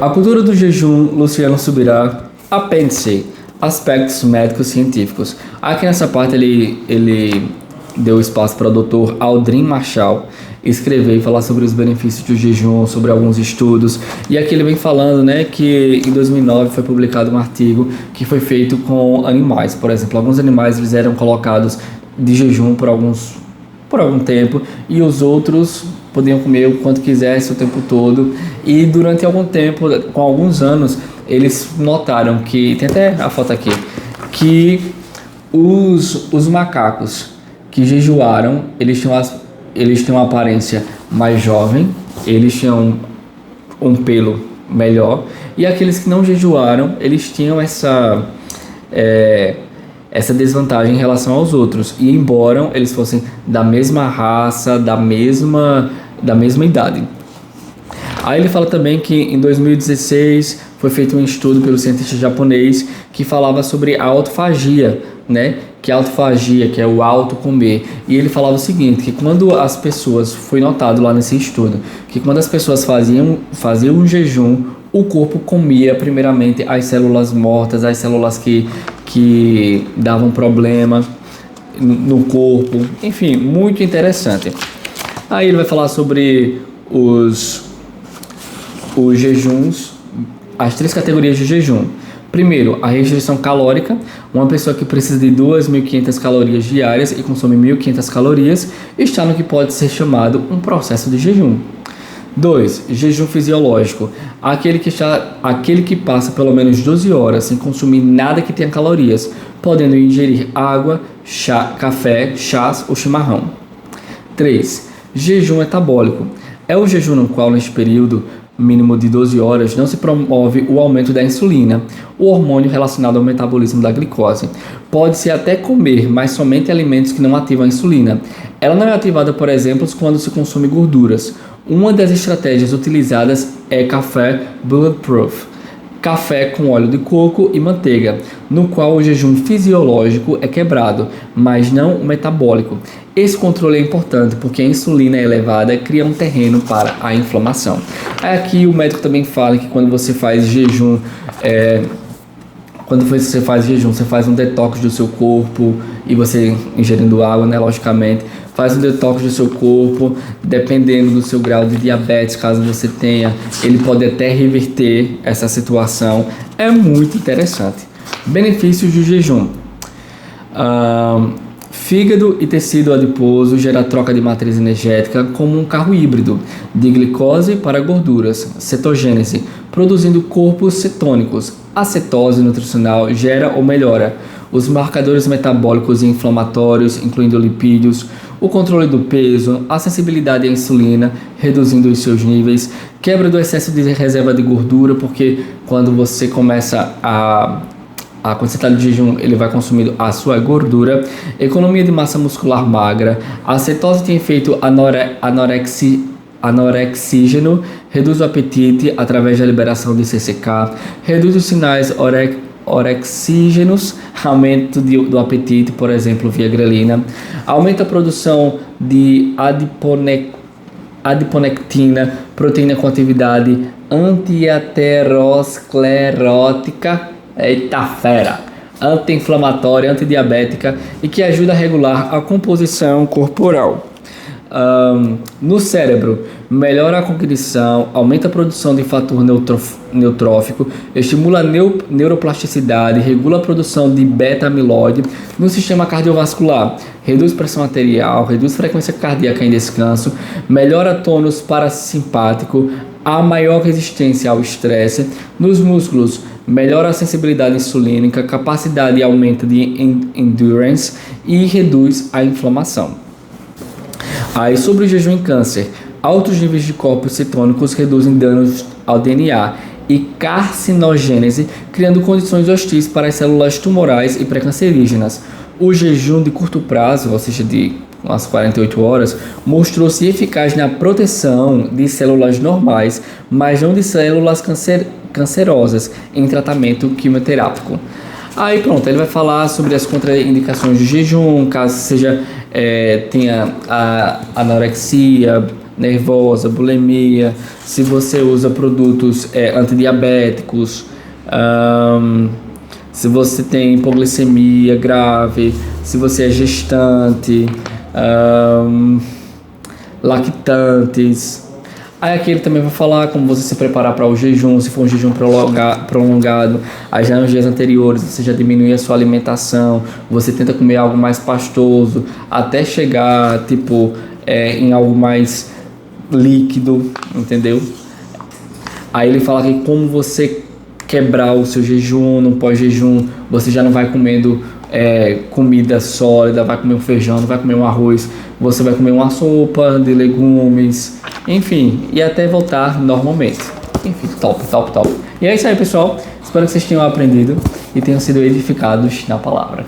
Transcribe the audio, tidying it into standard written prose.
A cultura do jejum, Luciano Subirá, apêndice, aspectos médicos científicos. Aqui nessa parte ele deu espaço para o Dr. Aldrin Marshall escrever e falar sobre os benefícios do jejum, sobre alguns estudos. E aqui ele vem falando, né, que em 2009 foi publicado um artigo que foi feito com animais. Por exemplo, alguns animais eles eram colocados de jejum por algum tempo e os outros podiam comer o quanto quisesse o tempo todo. E durante algum tempo, com alguns anos, eles notaram que, tem até a foto aqui, que os macacos que jejuaram, eles tinham uma aparência mais jovem, eles tinham um pelo melhor, e aqueles que não jejuaram, eles tinham essa desvantagem em relação aos outros, e embora eles fossem da mesma raça, da mesma idade. Aí ele fala também que em 2016 foi feito um estudo pelo cientista japonês que falava sobre a autofagia, né? Que a autofagia, que é o auto-comer. E ele falava o seguinte, que quando as pessoas, foi notado lá nesse estudo, que quando as pessoas faziam um jejum, o corpo comia primeiramente as células mortas, as células que davam problema no corpo. Enfim, muito interessante. Aí ele vai falar sobre os jejuns, as 3 categorias de jejum. Primeiro, a restrição calórica. Uma pessoa que precisa de 2.500 calorias diárias e consome 1.500 calorias está no que pode ser chamado um processo de jejum. 2. Jejum fisiológico. Aquele que passa pelo menos 12 horas sem consumir nada que tenha calorias, podendo ingerir água, café, chás ou chimarrão. 3. Jejum metabólico. É o jejum no qual, neste período mínimo de 12 horas, não se promove o aumento da insulina, o hormônio relacionado ao metabolismo da glicose. Pode-se até comer, mas somente alimentos que não ativam a insulina. Ela não é ativada, por exemplo, quando se consome gorduras. Uma das estratégias utilizadas é café bulletproof, café com óleo de coco e manteiga, no qual o jejum fisiológico é quebrado, mas não o metabólico. Esse controle é importante porque a insulina elevada cria um terreno para a inflamação. Aqui o médico também fala que quando você faz jejum, você faz um detox do seu corpo e você ingerindo água, né, logicamente, faz um detox do seu corpo, dependendo do seu grau de diabetes, caso você tenha, ele pode até reverter essa situação. É muito interessante. Benefícios do jejum. Fígado e tecido adiposo gera troca de matriz energética como um carro híbrido, de glicose para gorduras, cetogênese, produzindo corpos cetônicos. A cetose nutricional gera ou melhora os marcadores metabólicos e inflamatórios, incluindo lipídios, o controle do peso, a sensibilidade à insulina, reduzindo os seus níveis, quebra do excesso de reserva de gordura, porque quando você começa quando você está de jejum, ele vai consumindo a sua gordura, economia de massa muscular magra, a cetose tem efeito anorexígeno, reduz o apetite através da liberação de CCK, reduz os sinais orexígenos, aumento do apetite, por exemplo, via grelina, aumenta a produção de adiponectina, proteína com atividade antiaterosclerótica, eita fera, anti-inflamatória, antidiabética e que ajuda a regular a composição corporal. No cérebro, melhora a cognição, aumenta a produção de fator neutrófico, estimula a neuroplasticidade, regula a produção de beta-amiloide. No sistema cardiovascular, reduz pressão arterial, reduz frequência cardíaca em descanso, melhora tônus parasimpático, há maior resistência ao estresse. Nos músculos, melhora a sensibilidade insulínica, capacidade e aumento de endurance e reduz a inflamação. Aí sobre o jejum em câncer, altos níveis de corpos cetônicos reduzem danos ao DNA e carcinogênese, criando condições hostis para as células tumorais e pré-cancerígenas. O jejum de curto prazo, ou seja, de umas 48 horas, mostrou-se eficaz na proteção de células normais, mas não de células cancerosas em tratamento quimioterápico. Aí pronto, ele vai falar sobre as contraindicações do jejum, caso tenha a anorexia, nervosa, bulimia, se você usa produtos antidiabéticos, se você tem hipoglicemia grave, se você é gestante, lactantes. Aí aqui ele também vai falar como você se preparar para o jejum, se for um jejum prolongado, aí já nos dias anteriores você já diminui a sua alimentação, você tenta comer algo mais pastoso, até chegar em algo mais líquido, entendeu? Aí ele fala que como você quebrar o seu jejum, no pós-jejum, você já não vai comendo comida sólida, vai comer um feijão, não vai comer um arroz, você vai comer uma sopa de legumes, enfim, e até voltar normalmente. Enfim, top. E é isso aí, pessoal. Espero que vocês tenham aprendido e tenham sido edificados na palavra.